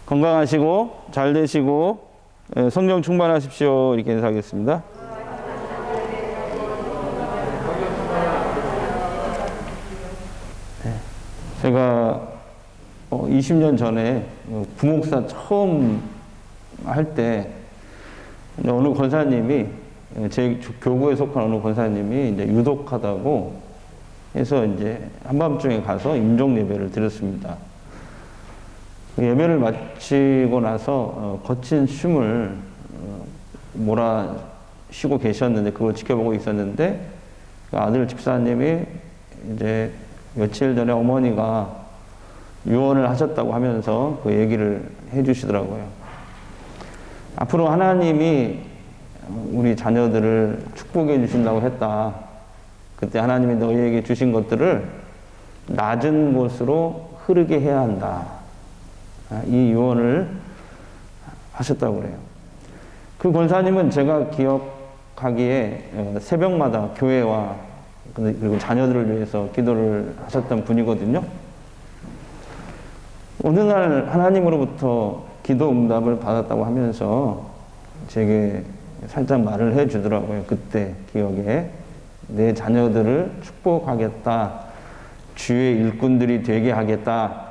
건강하시고 잘 되시고 성령 충만하십시오. 이렇게 인사하겠습니다. 제가 20년 전에 부목사 처음 할 때 어느 권사님이 제 교구에 속한 어느 권사님이 이제 유독하다고 해서 이제 한밤중에 가서 임종 예배를 드렸습니다. 예배를 마치고 나서 거친 숨을 몰아쉬고 계셨는데 그걸 지켜보고 있었는데 아들 집사님이 이제 며칠 전에 어머니가 유언을 하셨다고 하면서 그 얘기를 해주시더라고요. 앞으로 하나님이 우리 자녀들을 축복해 주신다고 했다. 그때 하나님이 너희에게 주신 것들을 낮은 곳으로 흐르게 해야 한다. 이 유언을 하셨다고 그래요. 그 권사님은 제가 기억하기에 새벽마다 교회와 그리고 자녀들을 위해서 기도를 하셨던 분이거든요. 어느 날 하나님으로부터 기도 응답을 받았다고 하면서 제게 살짝 말을 해 주더라고요. 그때 기억에 내 자녀들을 축복하겠다. 주의 일꾼들이 되게 하겠다.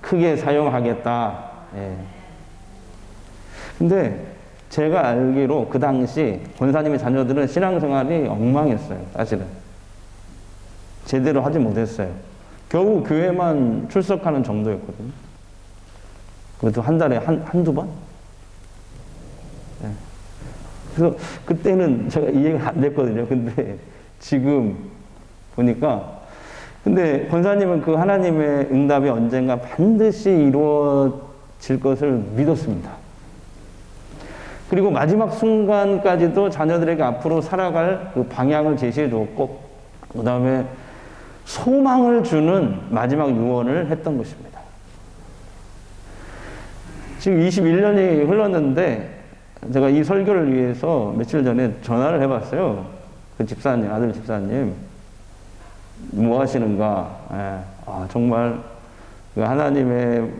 크게 사용하겠다. 예. 근데 제가 알기로 그 당시 권사님의 자녀들은 신앙생활이 엉망했어요. 사실은. 제대로 하지 못했어요. 겨우 교회만 출석하는 정도였거든요. 그것도 한 달에 한두 번? 예. 그래서 그때는 제가 이해가 안 됐거든요. 근데 지금 보니까 근데 권사님은 그 하나님의 응답이 언젠가 반드시 이루어질 것을 믿었습니다. 그리고 마지막 순간까지도 자녀들에게 앞으로 살아갈 그 방향을 제시해 주었고, 그 다음에 소망을 주는 마지막 유언을 했던 것입니다. 지금 21년이 흘렀는데, 제가 이 설교를 위해서 며칠 전에 전화를 해봤어요. 그 집사님, 아들 집사님. 뭐 하시는가? 예. 정말 그 하나님의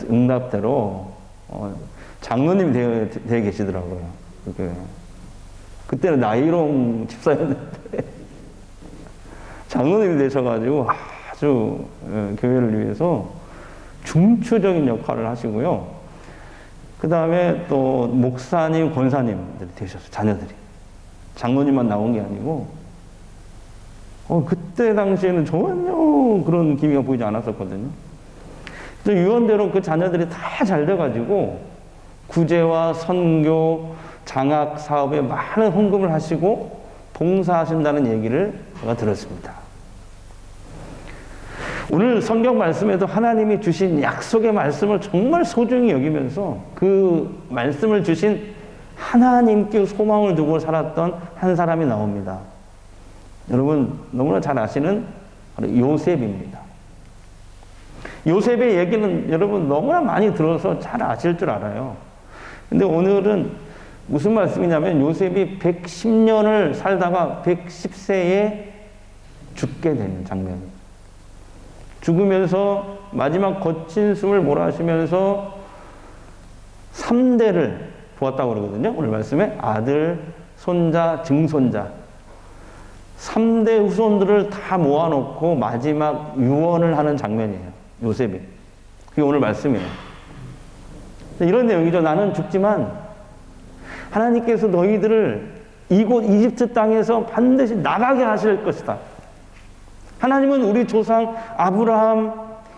응답대로 장로님이 되어 계시더라고요. 그때는 나이롱 집사였는데 장로님이 되셔가지고 아주 교회를 위해서 중추적인 역할을 하시고요. 그 다음에 또 목사님, 권사님들이 되셨어요. 자녀들이. 장로님만 나온 게 아니고 그때 당시에는 전혀 그런 기미가 보이지 않았었거든요. 유언대로 그 자녀들이 다 잘 돼가지고 구제와 선교, 장학 사업에 많은 헌금을 하시고 봉사하신다는 얘기를 제가 들었습니다. 오늘 성경 말씀에도 하나님이 주신 약속의 말씀을 정말 소중히 여기면서 그 말씀을 주신 하나님께 소망을 두고 살았던 한 사람이 나옵니다. 여러분 너무나 잘 아시는 요셉입니다. 요셉의 얘기는 여러분 너무나 많이 들어서 잘 아실 줄 알아요. 근데 오늘은 무슨 말씀이냐면 요셉이 110년을 살다가 110세에 죽게 되는 장면입니다. 죽으면서 마지막 거친 숨을 몰아쉬면서 3대를 보았다고 그러거든요. 오늘 말씀에 아들, 손자, 증손자 3대 후손들을 다 모아놓고 마지막 유언을 하는 장면이에요. 요셉이. 그게 오늘 말씀이에요. 이런 내용이죠. 나는 죽지만 하나님께서 너희들을 이곳 이집트 땅에서 반드시 나가게 하실 것이다. 하나님은 우리 조상 아브라함,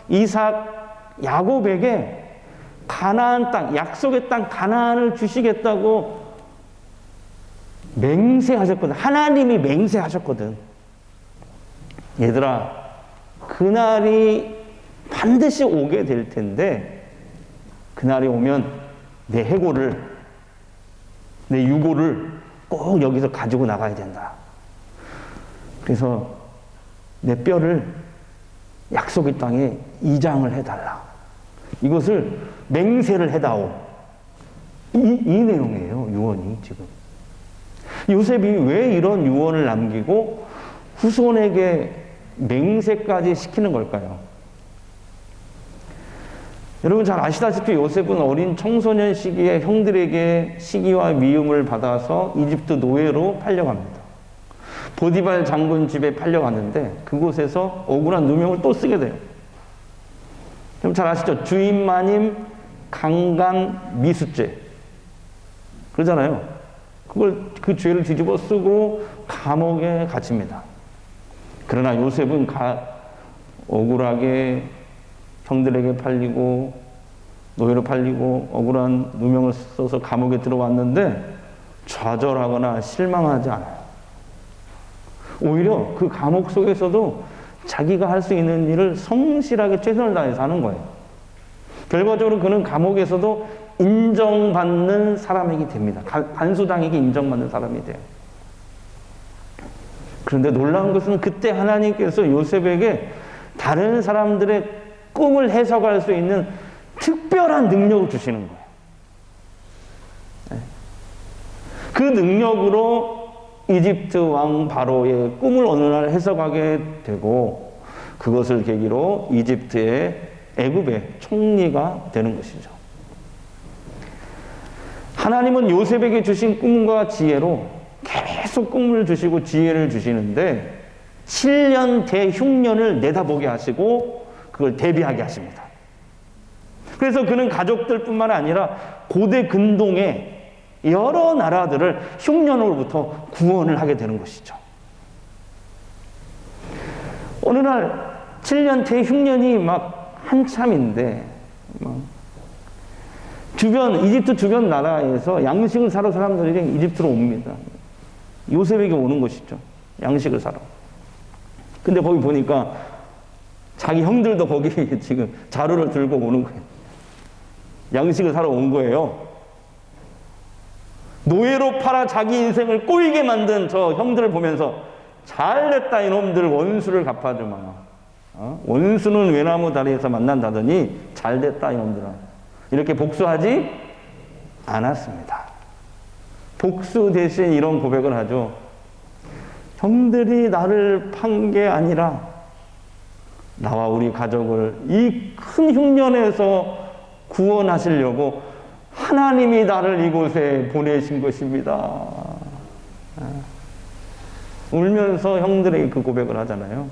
이삭, 야곱에게 가나안 땅, 약속의 땅 가나안을 주시겠다고 맹세하셨거든. 하나님이 맹세하셨거든. 얘들아, 그날이 반드시 오게 될 텐데 그날이 오면 내 해골을, 내 유골을 꼭 여기서 가지고 나가야 된다. 그래서 내 뼈를 약속의 땅에 이장을 해달라. 이것을 맹세를 해다오. 이 내용이에요, 유언이 지금. 요셉이 왜 이런 유언을 남기고 후손에게 맹세까지 시키는 걸까요? 여러분 잘 아시다시피 요셉은 어린 청소년 시기에 형들에게 시기와 미움을 받아서 이집트 노예로 팔려갑니다. 보디발 장군 집에 팔려갔는데 그곳에서 억울한 누명을 또 쓰게 돼요. 그럼 잘 아시죠? 주인 마님 강간 미수죄. 그러잖아요. 그 죄를 뒤집어 쓰고 감옥에 갇힙니다. 그러나 요셉은 억울하게 형들에게 팔리고 노예로 팔리고 억울한 누명을 써서 감옥에 들어왔는데 좌절하거나 실망하지 않아요. 오히려 그 감옥 속에서도 자기가 할 수 있는 일을 성실하게 최선을 다해서 하는 거예요. 결과적으로 그는 감옥에서도 인정받는 사람이 됩니다. 간수당에게 인정받는 사람이 돼요. 그런데 놀라운 것은 그때 하나님께서 요셉에게 다른 사람들의 꿈을 해석할 수 있는 특별한 능력을 주시는 거예요. 그 능력으로 이집트 왕 바로의 꿈을 어느 날 해석하게 되고 그것을 계기로 애굽의 총리가 되는 것이죠. 하나님은 요셉에게 주신 꿈과 지혜로 계속 꿈을 주시고 지혜를 주시는데 7년 대흉년을 내다보게 하시고 그걸 대비하게 하십니다. 그래서 그는 가족들뿐만 아니라 고대 근동의 여러 나라들을 흉년으로부터 구원을 하게 되는 것이죠. 어느 날 7년 대흉년이 막 한참인데 이집트 주변 나라에서 양식을 사러 사람들이 이집트로 옵니다. 요셉에게 오는 것이죠. 양식을 사러. 근데 거기 보니까 자기 형들도 거기 지금 자루를 들고 오는 거예요. 양식을 사러 온 거예요. 노예로 팔아 자기 인생을 꼬이게 만든 저 형들을 보면서 잘됐다 이놈들 원수를 갚아주마. 원수는 외나무 다리에서 만난다더니 잘됐다 이놈들아. 이렇게 복수하지 않았습니다. 복수 대신 이런 고백을 하죠. 형들이 나를 판 게 아니라 나와 우리 가족을 이 큰 흉년에서 구원하시려고 하나님이 나를 이곳에 보내신 것입니다. 울면서 형들에게 그 고백을 하잖아요.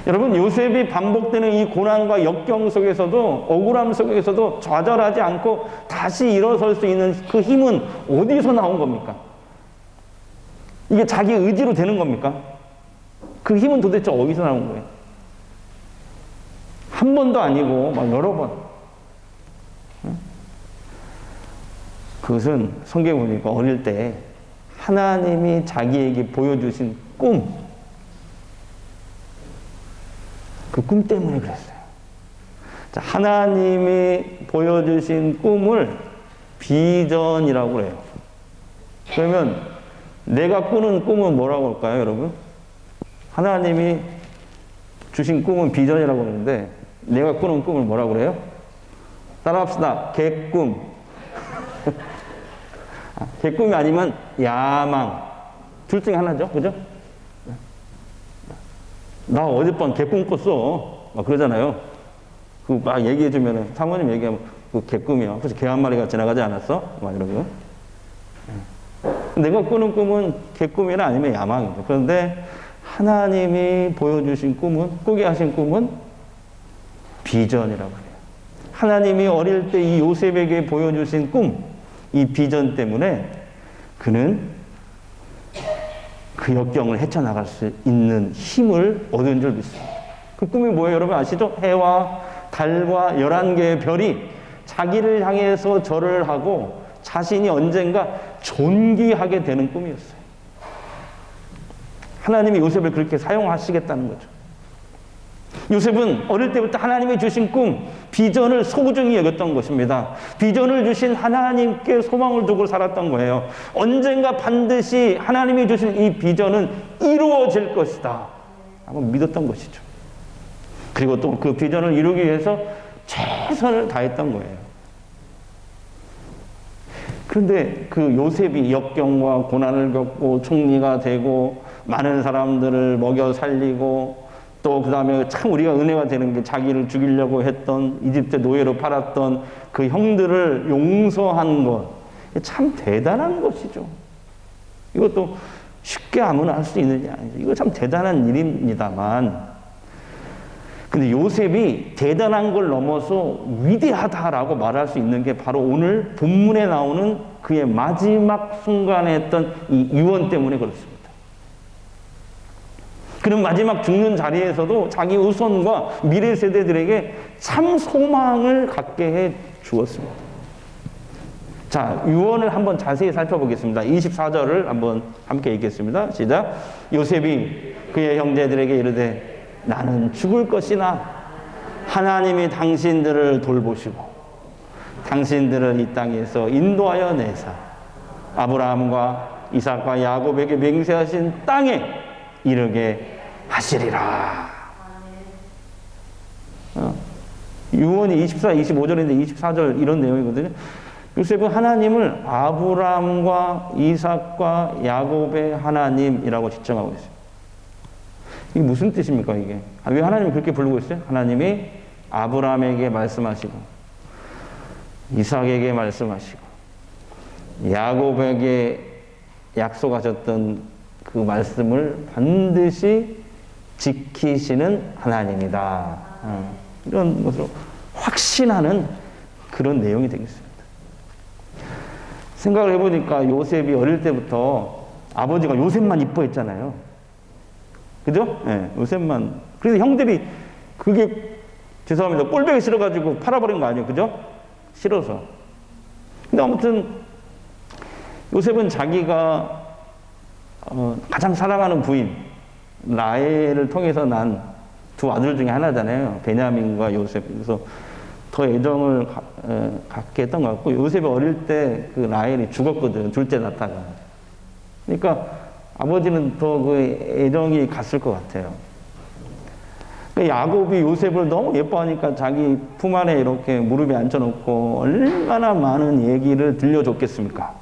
여러분, 요셉이 반복되는 이 고난과 역경 속에서도, 억울함 속에서도 좌절하지 않고 다시 일어설 수 있는 그 힘은 어디서 나온 겁니까? 이게 자기 의지로 되는 겁니까? 그 힘은 도대체 어디서 나온 거예요? 한 번도 아니고 막 여러 번. 그것은 성경에 보니까 어릴 때 하나님이 자기에게 보여주신 꿈, 그 꿈 때문에 그랬어요. 자, 하나님이 보여주신 꿈을 비전이라고 그래요. 그러면 내가 꾸는 꿈은 뭐라고 할까요, 여러분? 하나님이 주신 꿈은 비전이라고 하는데 내가 꾸는 꿈을 뭐라고 그래요? 따라합시다. 개꿈. 개꿈이 아니면 야망. 둘 중에 하나죠. 그죠? 나 어젯밤 개꿈 꿨어. 막 그러잖아요. 그 막 얘기해주면은, 사모님 얘기하면, 그 개꿈이야. 그래서 개 한 마리가 지나가지 않았어? 막 이러고. 내가 꾸는 꿈은 개꿈이나 아니면 야망이죠. 그런데 하나님이 보여주신 꿈은, 꾸게 하신 꿈은 비전이라고 해요. 하나님이 어릴 때 이 요셉에게 보여주신 꿈, 이 비전 때문에 그는 그 역경을 헤쳐나갈 수 있는 힘을 얻은 줄 믿습니다. 그 꿈이 뭐예요, 여러분 아시죠? 해와 달과 11개의 별이 자기를 향해서 절을 하고 자신이 언젠가 존귀하게 되는 꿈이었어요. 하나님이 요셉을 그렇게 사용하시겠다는 거죠. 요셉은 어릴 때부터 하나님이 주신 꿈, 비전을 소중히 여겼던 것입니다. 비전을 주신 하나님께 소망을 두고 살았던 거예요. 언젠가 반드시 하나님이 주신 이 비전은 이루어질 것이다 하고 믿었던 것이죠. 그리고 또 그 비전을 이루기 위해서 최선을 다했던 거예요. 그런데 그 요셉이 역경과 고난을 겪고 총리가 되고 많은 사람들을 먹여 살리고 또 그 다음에 참 우리가 은혜가 되는 게 자기를 죽이려고 했던 이집트 노예로 팔았던 그 형들을 용서한 것, 참 대단한 것이죠. 이것도 쉽게 아무나 할 수 있는 일이 아니죠. 이거 참 대단한 일입니다만, 근데 요셉이 대단한 걸 넘어서 위대하다라고 말할 수 있는 게 바로 오늘 본문에 나오는 그의 마지막 순간에 했던 이 유언 때문에 그렇습니다. 그는 마지막 죽는 자리에서도 자기 후손과 미래 세대들에게 참 소망을 갖게 해 주었습니다. 자, 유언을 한번 자세히 살펴보겠습니다. 24절을 한번 함께 읽겠습니다. 시작. 요셉이 그의 형제들에게 이르되 나는 죽을 것이나 하나님이 당신들을 돌보시고 당신들을 이 땅에서 인도하여 내사 아브라함과 이삭과 야곱에게 맹세하신 땅에 이르게 하시리라. 유언이 24, 25절인데 24절 이런 내용이거든요. 요셉은 하나님을 아브라함과 이삭과 야곱의 하나님이라고 지정하고 있어요. 이게 무슨 뜻입니까, 이게? 왜 하나님이 그렇게 부르고 있어요? 하나님이 아브라함에게 말씀하시고, 이삭에게 말씀하시고, 야곱에게 약속하셨던 그 말씀을 반드시 지키시는 하나님이다. 이런 것으로 확신하는 그런 내용이 되겠습니다. 생각을 해보니까 요셉이 어릴 때부터 아버지가 요셉만 이뻐했잖아요. 그죠? 네, 요셉만. 그래서 형들이 그게 죄송합니다. 꼴보기 싫어가지고 팔아버린 거 아니에요. 그죠? 싫어서. 근데 아무튼 요셉은 자기가 가장 사랑하는 부인 라헬을 통해서 난 두 아들 중에 하나잖아요. 베냐민과 요셉. 그래서 더 애정을 갖게 했던 것 같고, 요셉이 어릴 때 그 라헬이 죽었거든. 둘째 낳다가. 그러니까 아버지는 더 그 애정이 갔을 것 같아요. 야곱이 요셉을 너무 예뻐하니까 자기 품 안에 이렇게 무릎에 앉혀놓고 얼마나 많은 얘기를 들려줬겠습니까?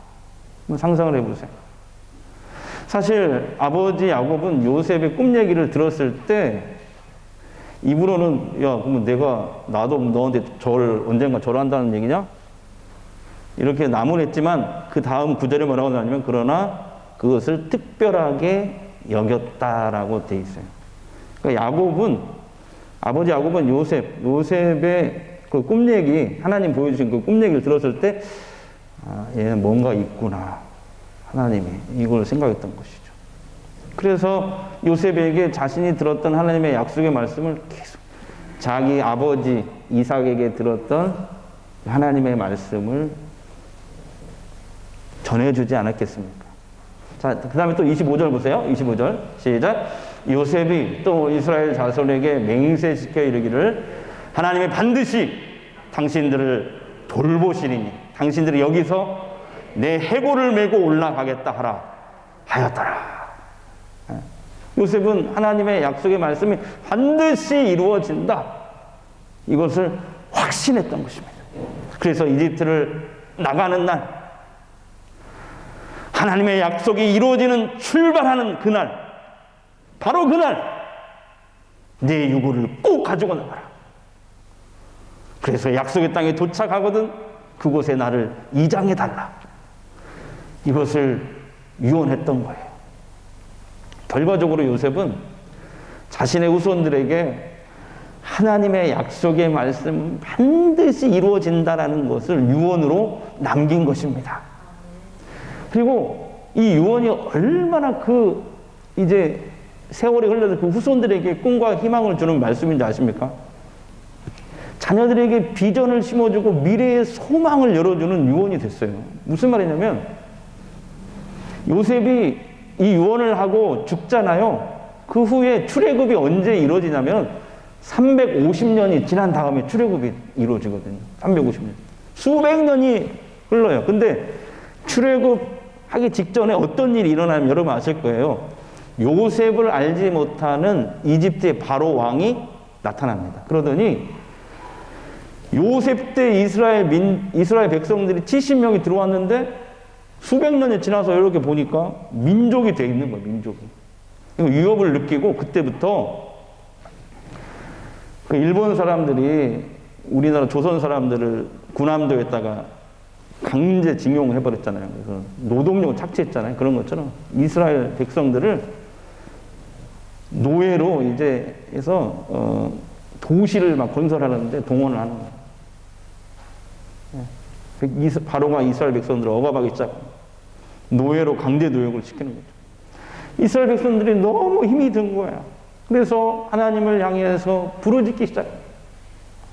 상상을 해보세요. 사실 아버지 야곱은 요셉의 꿈 얘기를 들었을 때 입으로는 야, 그러면 나도 너한테 언젠가 절한다는 얘기냐? 이렇게 나무랬지만 그 다음 구절에 뭐라고 나오냐면 그러나 그것을 특별하게 여겼다라고 돼 있어요. 그러니까 아버지 야곱은 요셉의 그 꿈 얘기, 하나님 보여주신 그 꿈 얘기를 들었을 때 얘는 뭔가 있구나. 하나님이 이걸 생각했던 것이죠. 그래서 요셉에게 자신이 들었던 하나님의 약속의 말씀을 계속 자기 아버지 이삭에게 들었던 하나님의 말씀을 전해주지 않았겠습니까? 자, 그 다음에 또 25절 보세요. 25절 시작. 요셉이 또 이스라엘 자손에게 맹세시켜 이르기를 하나님이 반드시 당신들을 돌보시리니 당신들이 여기서 내 해골을 메고 올라가겠다 하라 하였더라. 요셉은 하나님의 약속의 말씀이 반드시 이루어진다. 이것을 확신했던 것입니다. 그래서 이집트를 나가는 날, 하나님의 약속이 이루어지는 출발하는 그날, 바로 그날 내 유고를 꼭 가지고 나가라. 그래서 약속의 땅에 도착하거든 그곳에 나를 이장해달라. 이것을 유언했던 거예요. 결과적으로 요셉은 자신의 후손들에게 하나님의 약속의 말씀 반드시 이루어진다라는 것을 유언으로 남긴 것입니다. 그리고 이 유언이 얼마나 이제 세월이 흘러서 그 후손들에게 꿈과 희망을 주는 말씀인지 아십니까? 자녀들에게 비전을 심어주고 미래의 소망을 열어주는 유언이 됐어요. 무슨 말이냐면 요셉이 이 유언을 하고 죽잖아요. 그 후에 출애굽이 언제 이루어지냐면 350년이 지난 다음에 출애굽이 이루어지거든요. 350년. 수백 년이 흘러요. 근데 출애굽하기 직전에 어떤 일이 일어나면 여러분 아실 거예요. 요셉을 알지 못하는 이집트의 바로 왕이 나타납니다. 그러더니 요셉 때 이스라엘 백성들이 70명이 들어왔는데 수백 년이 지나서 이렇게 보니까 민족이 돼 있는 거예요. 민족이. 위협을 느끼고 그때부터 그 일본 사람들이 우리나라 조선 사람들을 군함도에다가 강제 징용해버렸잖아요. 그래서 노동력을 착취했잖아요. 그런 것처럼 이스라엘 백성들을 노예로 이제 해서 도시를 막 건설하는데 동원을 하는 거예요. 바로가 이스라엘 백성들을 억압하기 시작합니다. 노예로 강제 노역을 시키는 거죠. 이스라엘 백성들이 너무 힘이 든 거예요. 그래서 하나님을 향해서 부르짖기 시작합니다.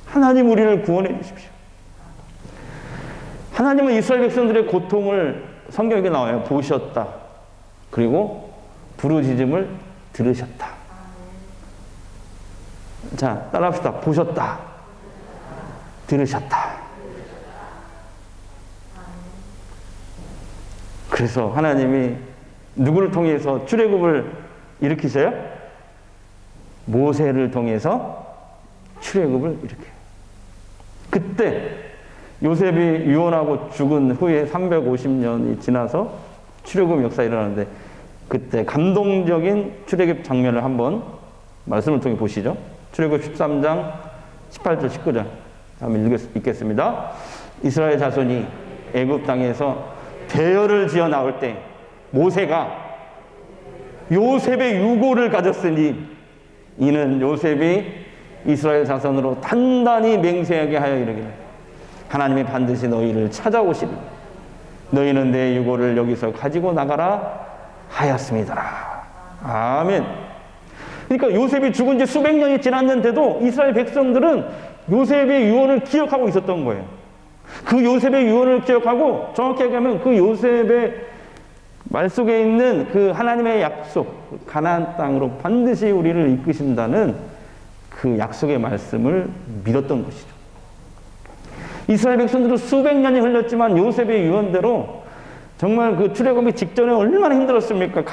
하나님 우리를 구원해 주십시오. 하나님은 이스라엘 백성들의 고통을 성경에 나와요. 보셨다. 그리고 부르짖음을 들으셨다. 자, 따라합시다. 보셨다. 들으셨다. 그래서 하나님이 누구를 통해서 출애굽을 일으키셔요? 모세를 통해서 출애굽을 일으켜요. 그때 요셉이 유언하고 죽은 후에 350년이 지나서 출애굽 역사가 일어나는데 그때 감동적인 출애굽 장면을 한번 말씀을 통해 보시죠. 출애굽 13장 18절 19절 한번 읽겠습니다. 이스라엘 자손이 애굽 땅에서 대열을 지어 나올 때 모세가 요셉의 유고를 가졌으니 이는 요셉이 이스라엘 자손으로 단단히 맹세하게 하여 이르기를 하나님이 반드시 너희를 찾아오시리 너희는 내 유고를 여기서 가지고 나가라 하였습니다라. 아멘. 그러니까 요셉이 죽은 지 수백 년이 지났는데도 이스라엘 백성들은 요셉의 유언을 기억하고 있었던 거예요. 그 요셉의 유언을 기억하고 정확히 얘기하면 그 요셉의 말 속에 있는 그 하나님의 약속, 가나안 땅으로 반드시 우리를 이끄신다는 그 약속의 말씀을 믿었던 것이죠. 이스라엘 백성들은 수백 년이 흘렀지만 요셉의 유언대로 정말 그 출애굽이 직전에 얼마나 힘들었습니까?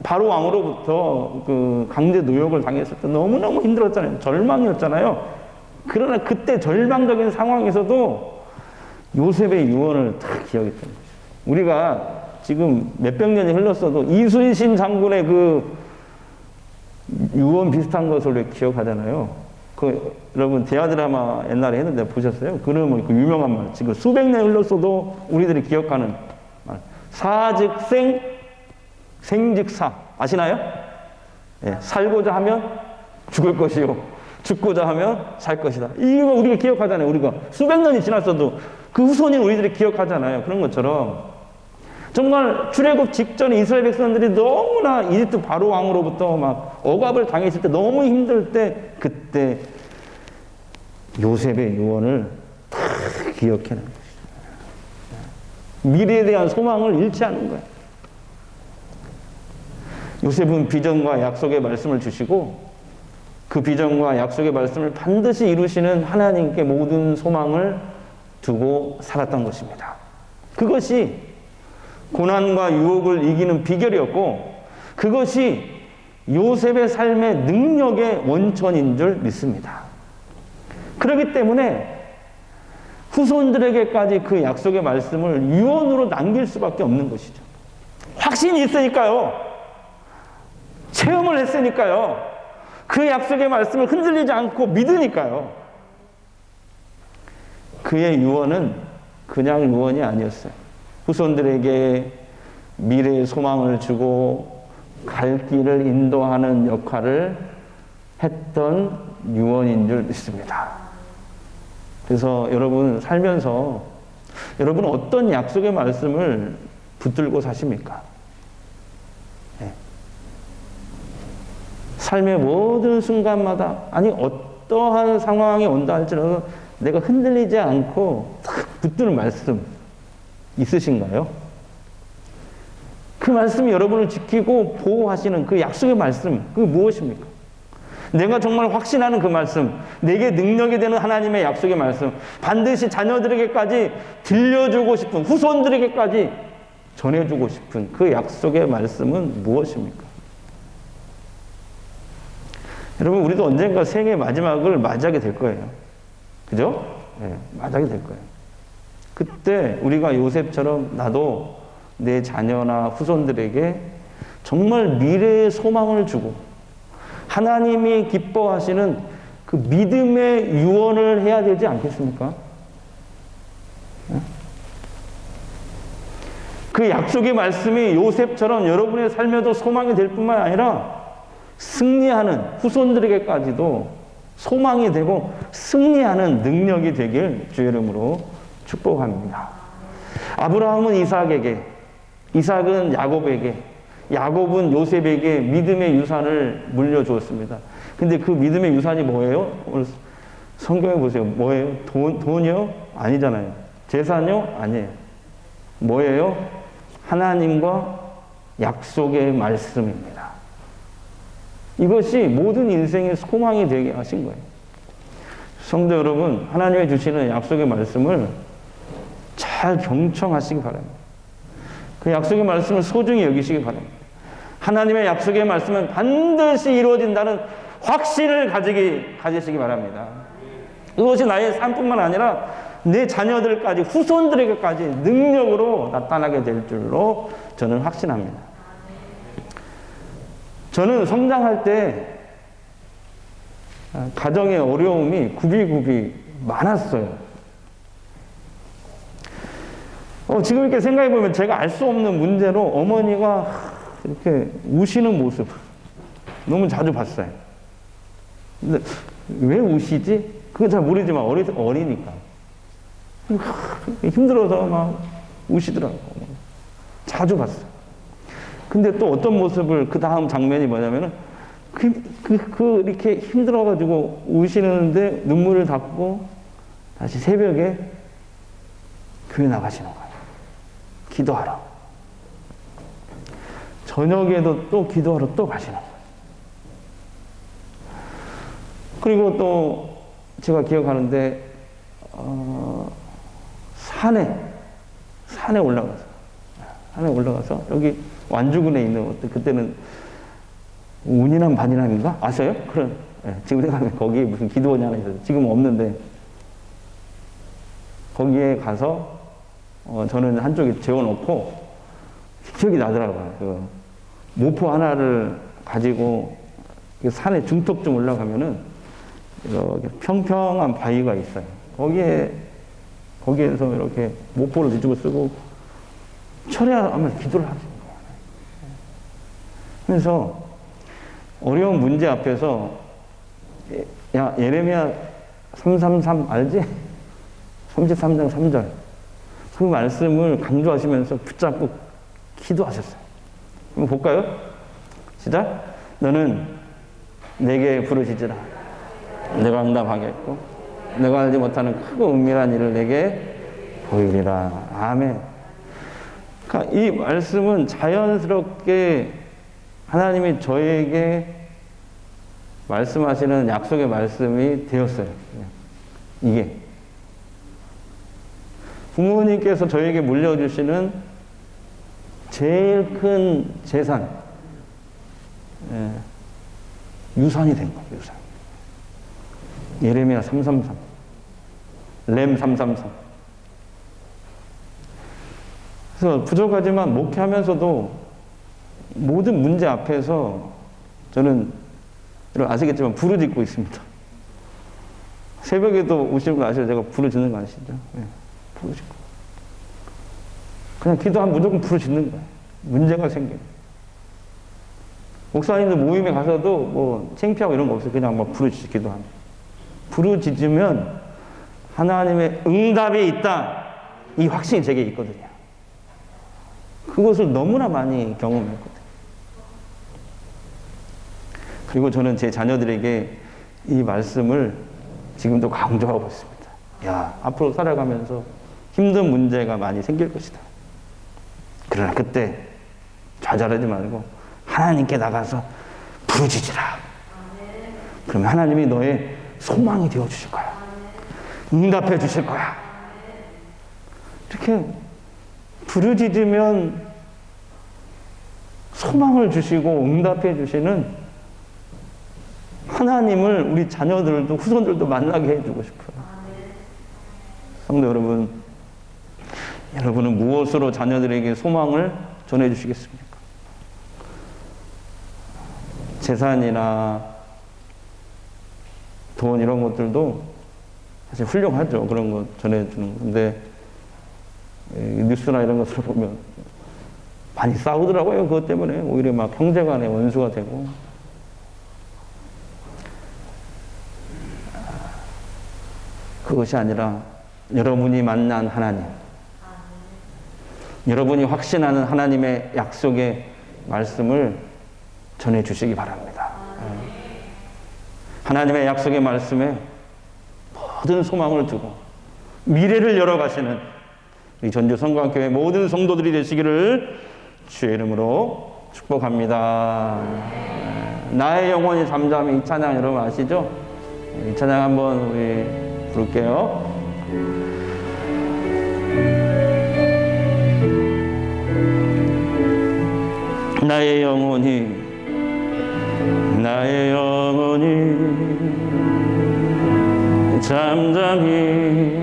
바로 왕으로부터 그 강제 노역을 당했을 때 너무너무 힘들었잖아요. 절망이었잖아요. 그러나 그때 절망적인 상황에서도 요셉의 유언을 다 기억했던 거죠. 우리가 지금 몇백 년이 흘렀어도 이순신 장군의 그 유언 비슷한 것을 왜 기억하잖아요. 여러분 대하드라마 옛날에 했는데 보셨어요? 그러면 그 유명한 말, 지금 수백 년 흘렀어도 우리들이 기억하는 말, 사즉생, 생즉사 아시나요? 예, 살고자 하면 죽을 것이요, 죽고자 하면 살 것이다. 이거 우리가 기억하잖아요. 우리가 수백 년이 지났어도 그 후손인 우리들이 기억하잖아요. 그런 것처럼 정말 출애굽 직전에 이스라엘 백성들이 너무나 이집트 바로 왕으로부터 막 억압을 당했을 때 너무 힘들 때 그때 요셉의 유언을 다 기억해내는 것이죠. 미래에 대한 소망을 잃지 않는 거예요. 요셉은 비전과 약속의 말씀을 주시고 그 비전과 약속의 말씀을 반드시 이루시는 하나님께 모든 소망을 두고 살았던 것입니다. 그것이 고난과 유혹을 이기는 비결이었고 그것이 요셉의 삶의 능력의 원천인 줄 믿습니다. 그렇기 때문에 후손들에게까지 그 약속의 말씀을 유언으로 남길 수밖에 없는 것이죠. 확신이 있으니까요. 체험을 했으니까요. 그 약속의 말씀을 흔들리지 않고 믿으니까요. 그의 유언은 그냥 유언이 아니었어요. 후손들에게 미래의 소망을 주고 갈 길을 인도하는 역할을 했던 유언인 줄 믿습니다. 그래서 여러분 살면서 여러분은 어떤 약속의 말씀을 붙들고 사십니까? 네. 삶의 모든 순간마다 아니 어떠한 상황이 온다 할지라도 내가 흔들리지 않고 탁 붙드는 말씀 있으신가요? 그 말씀이 여러분을 지키고 보호하시는 그 약속의 말씀, 그게 무엇입니까? 내가 정말 확신하는 그 말씀, 내게 능력이 되는 하나님의 약속의 말씀, 반드시 자녀들에게까지 들려주고 싶은, 후손들에게까지 전해주고 싶은 그 약속의 말씀은 무엇입니까? 여러분, 우리도 언젠가 생의 마지막을 맞이하게 될 거예요. 그죠? 네, 맞이하게 될 거예요. 그때 우리가 요셉처럼 나도 내 자녀나 후손들에게 정말 미래의 소망을 주고 하나님이 기뻐하시는 그 믿음의 유언을 해야 되지 않겠습니까? 그 약속의 말씀이 요셉처럼 여러분의 삶에도 소망이 될 뿐만 아니라 승리하는 후손들에게까지도 소망이 되고 승리하는 능력이 되길 주의 이름으로 축복합니다. 아브라함은 이삭에게, 이삭은 야곱에게, 야곱은 요셉에게 믿음의 유산을 물려주었습니다. 근데 그 믿음의 유산이 뭐예요? 오늘 성경에 보세요. 뭐예요? 돈이요? 아니잖아요. 재산이요? 아니에요. 뭐예요? 하나님과 약속의 말씀입니다. 이것이 모든 인생의 소망이 되게 하신 거예요. 성도 여러분, 하나님이 주시는 약속의 말씀을 잘 경청하시기 바랍니다. 그 약속의 말씀을 소중히 여기시기 바랍니다. 하나님의 약속의 말씀은 반드시 이루어진다는 확신을 가지시기 바랍니다. 이것이 나의 삶뿐만 아니라 내 자녀들까지, 후손들에게까지 능력으로 나타나게 될 줄로 저는 확신합니다. 저는 성장할 때 가정의 어려움이 굽이굽이 많았어요. 지금 이렇게 생각해보면 제가 알 수 없는 문제로 어머니가 이렇게 우시는 모습 너무 자주 봤어요. 근데 왜 우시지? 그건 잘 모르지만 어리니까. 힘들어서 막 우시더라고요. 자주 봤어요. 근데 또 어떤 모습을, 그 다음 장면이 뭐냐면은, 이렇게 힘들어가지고 우시는데 눈물을 닦고 다시 새벽에 교회 나가시는 거예요. 기도하러. 저녁에도 또 기도하러 또 가시는 거예요. 그리고 또 제가 기억하는데, 산에 올라가서 여기 완주군에 있는 그때는 운이남 반이남인가 아세요? 그런 지금 생각하면 거기에 무슨 기도원이 하나 있어요. 지금 없는데 거기에 가서 저는 한쪽에 재워놓고 기억이 나더라고요. 그 모포 하나를 가지고 산에 중턱 좀 올라가면은 이렇게 평평한 바위가 있어요. 거기에서 이렇게 모포를 뒤집어 쓰고 철야하면서 기도를 하죠. 그래서 어려운 문제 앞에서 예레미야 333 알지? 33장 3절 그 말씀을 강조하시면서 붙잡고 기도하셨어요. 한번 볼까요? 시작. 너는 내게 부르짖으라. 내가 응답하겠고 내가 알지 못하는 크고 은밀한 일을 내게 보이리라. 아멘. 그러니까 이 말씀은 자연스럽게 하나님이 저에게 말씀하시는 약속의 말씀이 되었어요. 이게 부모님께서 저에게 물려주시는 제일 큰 재산, 유산이 된 거예요. 유산. 예레미야 333, 램 333. 그래서 부족하지만 목회하면서도 모든 문제 앞에서 저는 아시겠지만 부르짖고 있습니다. 새벽에도 오시는 거 아시죠? 제가 부르짖는 거 아시죠? 네, 부르짖고. 그냥 기도하면 무조건 부르짖는 거예요. 문제가 생겨요. 목사님들 모임에 가서도 뭐 창피하고 이런 거 없어요. 그냥 막 부르짖고 기도합니다. 부르짖으면 하나님의 응답이 있다. 이 확신이 제게 있거든요. 그것을 너무나 많이 경험했거든요. 그리고 저는 제 자녀들에게 이 말씀을 지금도 강조하고 있습니다. 야, 앞으로 살아가면서 힘든 문제가 많이 생길 것이다. 그러나 그때 좌절하지 말고 하나님께 나가서 부르짖으라. 그러면 하나님이 너의 소망이 되어 주실 거야. 응답해 주실 거야. 이렇게 부르짖으면 소망을 주시고 응답해 주시는 하나님을 우리 자녀들도 후손들도 만나게 해주고 싶어요. 성도 여러분, 여러분은 무엇으로 자녀들에게 소망을 전해주시겠습니까? 재산이나 돈 이런 것들도 사실 훌륭하죠. 그런 거 전해주는 거. 근데 뉴스나 이런 것을 보면 많이 싸우더라고요. 그것 때문에 오히려 막 형제간의 원수가 되고. 그것이 아니라 여러분이 만난 하나님, 여러분이 확신하는 하나님의 약속의 말씀을 전해주시기 바랍니다. 하나님의 약속의 말씀에 모든 소망을 두고 미래를 열어가시는 우리 전주 성광교회 모든 성도들이 되시기를 주의 이름으로 축복합니다. 나의 영혼이 잠잠히, 이 찬양 여러분 아시죠? 이 찬양 한번 우리 부를게요. 나의 영혼이 잠잠히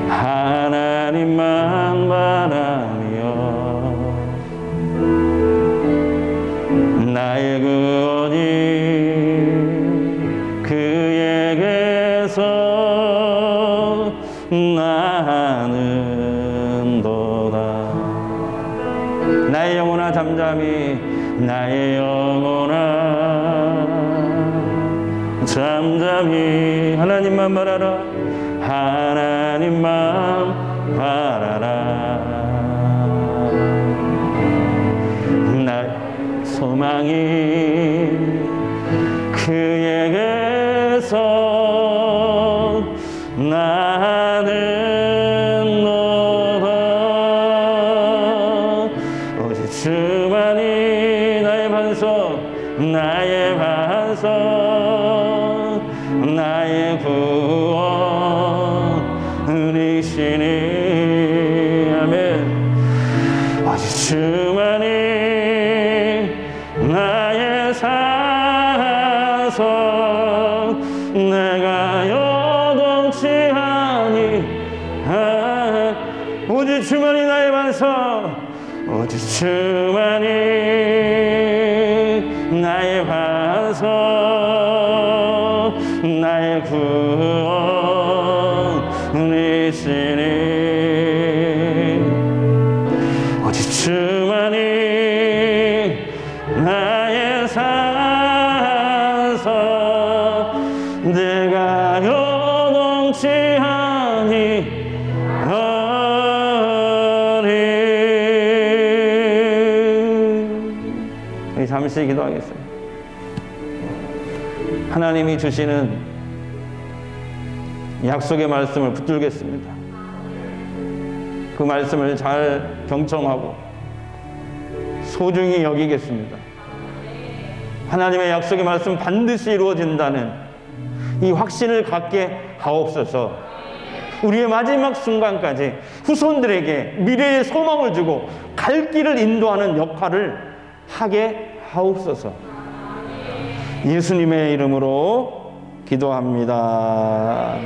하나님만 바라며 나의 구원이 그에게서 나는도다. 나의 영혼아 잠잠히, 나의 영혼아 잠잠히 하나님만 바라라. 하나님만 바라라. 나의 소망이 그에게서 나는도다. 오직 주만이 나의 반석, 나의 반석, 나의 구원이시니. 아멘. 오직 주만이 나의 산석, 내가 요동치 아니. 오직 주만이 나의 반석, 오직 주만이 나의 반석, 나의 구원이시니. 오직 주만이 나의 산석, 내가 요동치 아니하리. 잠시 기도하겠습니다. 하나님이 주시는 약속의 말씀을 붙들겠습니다. 그 말씀을 잘 경청하고 소중히 여기겠습니다. 하나님의 약속의 말씀 반드시 이루어진다는 이 확신을 갖게 하옵소서. 우리의 마지막 순간까지 후손들에게 미래의 소망을 주고 갈 길을 인도하는 역할을 하게 하옵소서. 예수님의 이름으로 기도합니다.